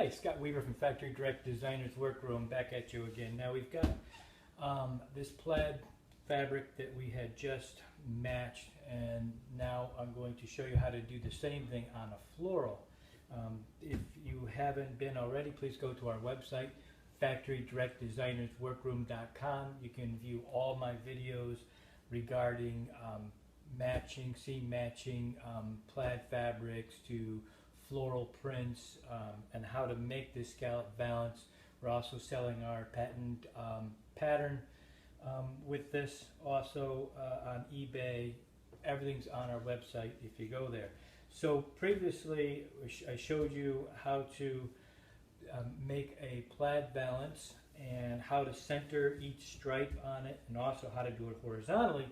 Hi, Scott Weaver from Factory Direct Designers Workroom back at you again. Now we've got this plaid fabric that we had just matched, and now I'm going to show you how to do the same thing on a floral. If you haven't been already, please go to our website, factorydirectdesignersworkroom.com. You can view all my videos regarding seam matching plaid fabrics to floral prints, and how to make this scallop valance. We're also selling our patent pattern with this also on eBay. Everything's on our website if you go there. So previously I showed you how to make a plaid valance and how to center each stripe on it, and also how to do it horizontally.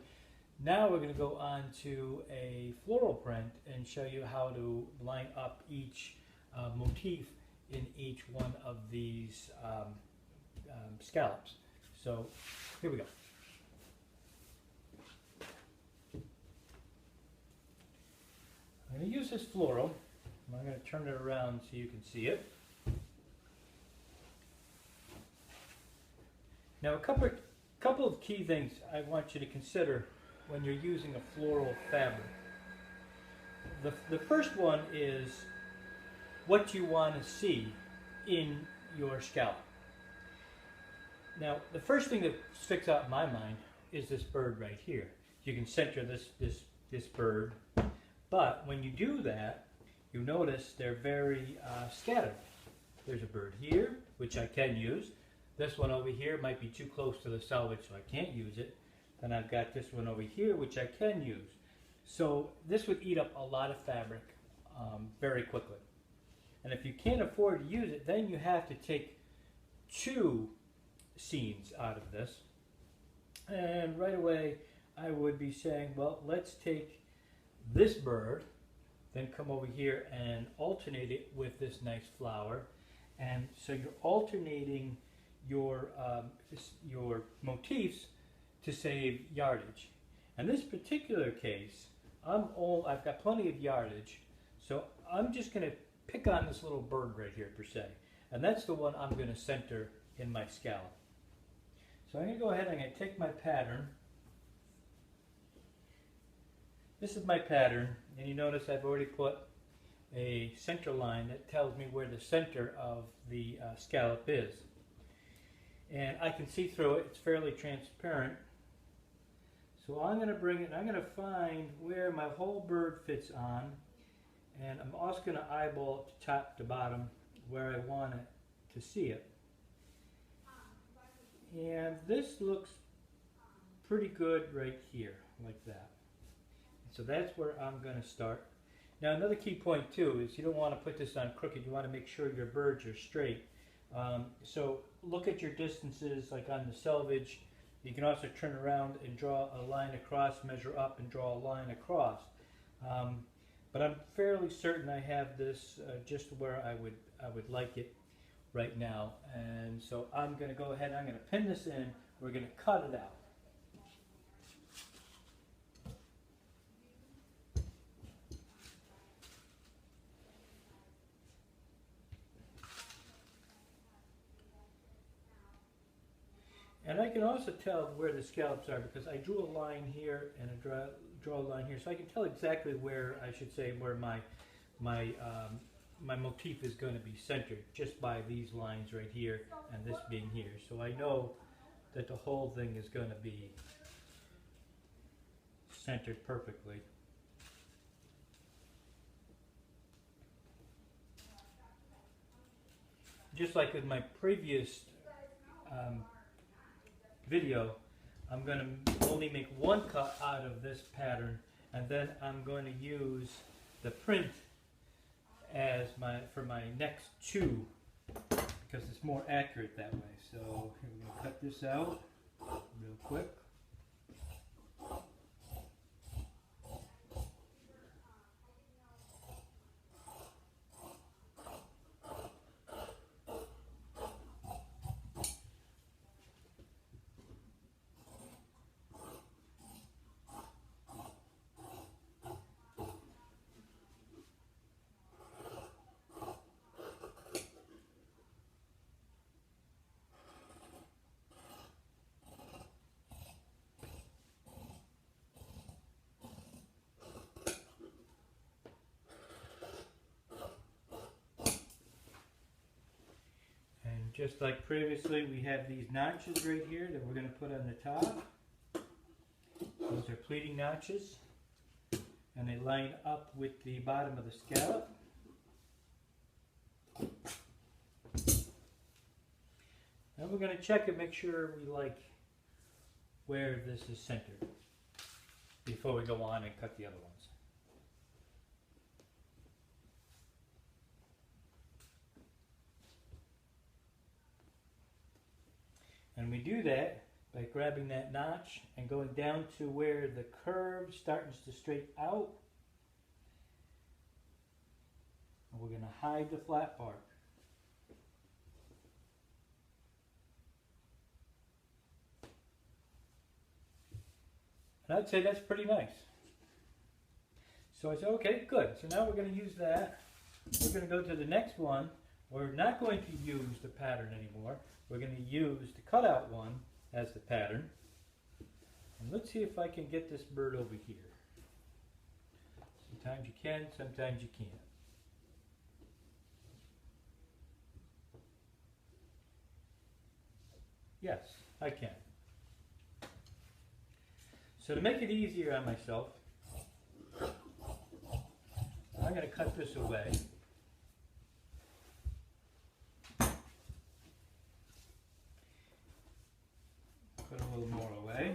Now we're going to go on to a floral print and show you how to line up each motif in each one of these scallops. So here we go. I'm going to use this floral. I'm going to turn it around so you can see it. Now a couple of key things I want you to consider when you're using a floral fabric. The first one is what you want to see in your scallop. Now the first thing that sticks out in my mind is this bird right here. You can center this bird, but when you do that, you notice they're very scattered. There's a bird here, which I can use. This one over here might be too close to the selvage, so I can't use it. And I've got this one over here, which I can use. So this would eat up a lot of fabric very quickly. And if you can't afford to use it, then you have to take two scenes out of this. And right away, I would be saying, well, let's take this bird, then come over here and alternate it with this nice flower. And so you're alternating your motifs to save yardage. In this particular case, I've got plenty of yardage, so I'm just going to pick on this little bird right here per se, and that's the one I'm going to center in my scallop. So I'm going to go ahead and I'm going to take my pattern. This is my pattern, and you notice I've already put a center line that tells me where the center of the scallop is. And I can see through it, it's fairly transparent. So I'm going to bring it, and I'm going to find where my whole bird fits on, and I'm also going to eyeball it top to bottom where I want it to see it. And this looks pretty good right here, like that. So that's where I'm going to start. Now another key point too is you don't want to put this on crooked, you want to make sure your birds are straight. So look at your distances, like on the selvage. You can also turn around and draw a line across, measure up and draw a line across. But I'm fairly certain I have this just where I would like it right now. And so I'm going to go ahead and I'm going to pin this in. We're going to cut it out. And I can also tell where the scallops are because I drew a line here and I draw a line here, so I can tell exactly where, I should say, where my motif is going to be centered just by these lines right here and this being here. So I know that the whole thing is going to be centered perfectly. Just like with my previous video, I'm going to only make one cut out of this pattern, and then I'm going to use the print as for my next two because it's more accurate that way. So here we're going to cut this out real quick. Just like previously, we have these notches right here that we're going to put on the top. Those are pleating notches, and they line up with the bottom of the scallop. Now we're going to check and make sure we like where this is centered before we go on and cut the other ones. And we do that by grabbing that notch and going down to where the curve starts to straighten out. And we're going to hide the flat part. And I'd say that's pretty nice. So I said, okay, good. So now we're going to use that. We're going to go to the next one. We're not going to use the pattern anymore. We're going to use the cutout one as the pattern. And let's see if I can get this bird over here. Sometimes you can, sometimes you can't. Yes, I can. So to make it easier on myself, I'm going to cut this away. Put a little more away.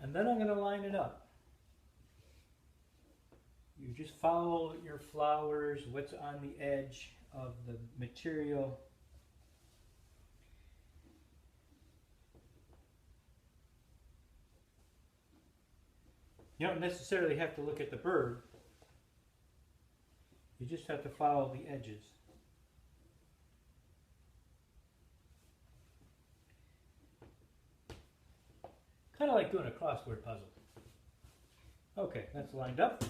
And then I'm going to line it up. You just follow your flowers, what's on the edge of the material. You don't necessarily have to look at the bird. You just have to follow the edges. Kind of like doing a crossword puzzle. Okay, that's lined up.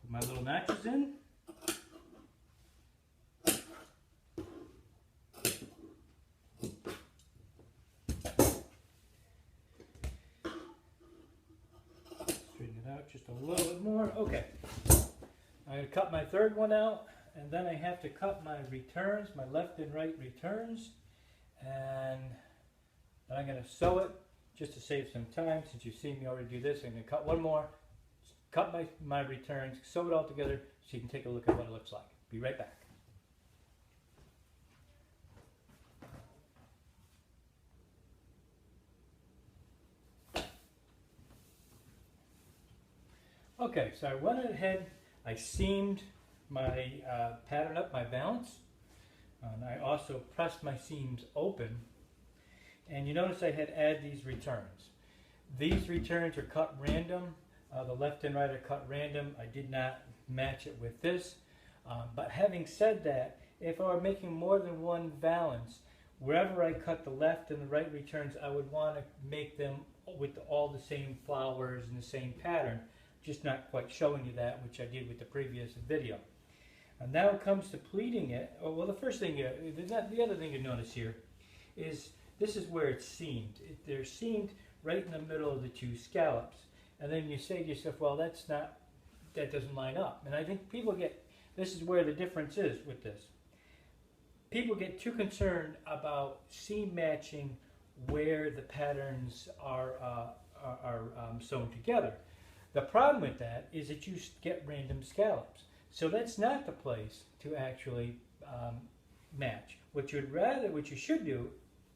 My little notches in. Straighten it out just a little bit more. Okay. I'm going to cut my third one out, and then I have to cut my returns, my left and right returns, and then I'm going to sew it just to save some time. Since you've seen me already do this, I'm going to cut one more. Cut my returns, sew it all together so you can take a look at what it looks like. Be right back. Okay, so I went ahead, I seamed my pattern up, my valance, and I also pressed my seams open. And you notice I had added these returns. These returns are cut random. The left and right are cut random. I did not match it with this. But having said that, if I were making more than one valance, wherever I cut the left and the right returns, I would want to make them with all the same flowers and the same pattern. Just not quite showing you that, which I did with the previous video. And now it comes to pleating it. Well, the first thing, the other thing you notice here is this is where it's seamed. They're seamed right in the middle of the two scallops. And then you say to yourself, well, that doesn't line up. And I think people this is where the difference is with this. People get too concerned about seam matching where the patterns are sewn together. The problem with that is that you get random scallops. So that's not the place to actually match. What you should do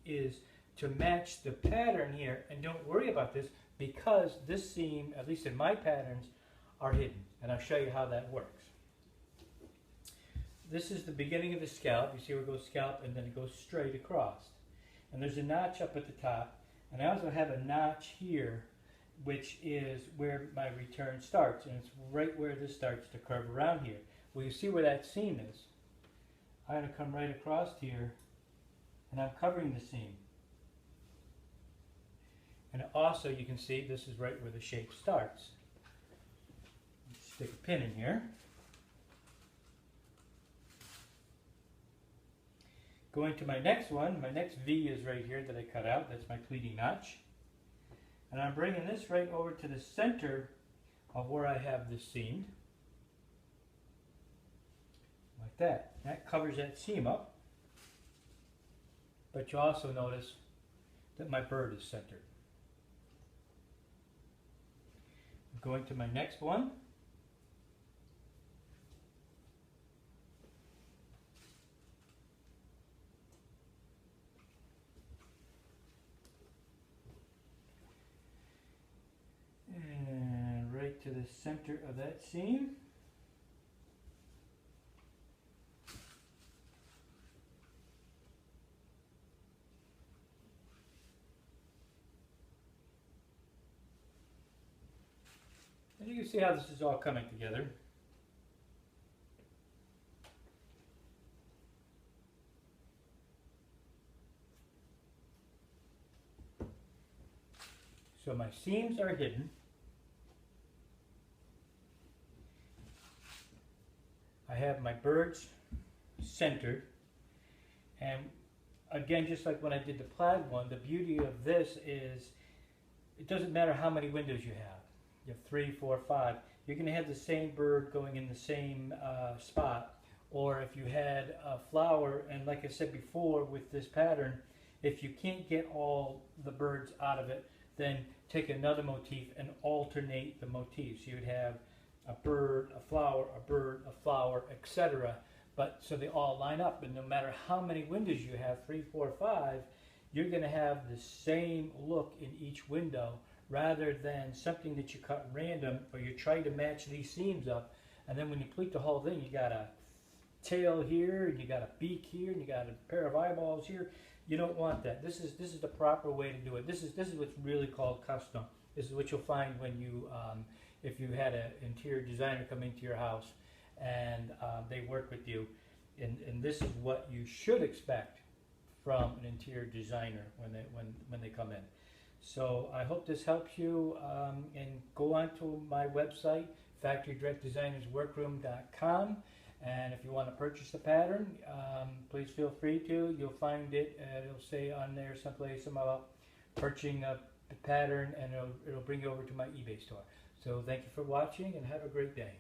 is to match the pattern here, and don't worry about this because this seam, at least in my patterns, are hidden, and I'll show you how that works. This is the beginning of the scallop. You see where it goes scallop and then it goes straight across. And there's a notch up at the top, and I also have a notch here which is where my return starts, and it's right where this starts to curve around here. Well, you see where that seam is. I'm going to come right across here, and I'm covering the seam. And also you can see this is right where the shape starts. Stick a pin in here. Going to my next one, my next V is right here that I cut out. That's my pleating notch. And I'm bringing this right over to the center of where I have this seamed. Like that. That covers that seam up. But you also notice that my bird is centered. I'm going to my next one. And right to the center of that seam. And you can see how this is all coming together. So my seams are hidden. I have my birds centered. And again, just like when I did the plaid one, the beauty of this is it doesn't matter how many windows you have. You have 3, 4, 5. You're going to have the same bird going in the same spot. Or if you had a flower, and like I said before with this pattern, if you can't get all the birds out of it, then take another motif and alternate the motifs. You would have a bird, a flower, etc. But so they all line up, and no matter how many windows you have, 3, 4, 5, you're going to have the same look in each window, rather than something that you cut random, or you try to match these seams up, and then when you pleat the whole thing, you got a tail here, and you got a beak here, and you got a pair of eyeballs here. You don't want that. This is the proper way to do it. This is what's really called custom. This is what you'll find when you, if you had an interior designer come into your house and they work with you, and this is what you should expect from an interior designer when they come in. So I hope this helps you, and go on to my website, factorydirectdesignersworkroom.com, and if you want to purchase the pattern, please feel free to. You'll find it, it'll say on there someplace about purchasing the pattern, and it'll bring you over to my eBay store. So thank you for watching, and have a great day.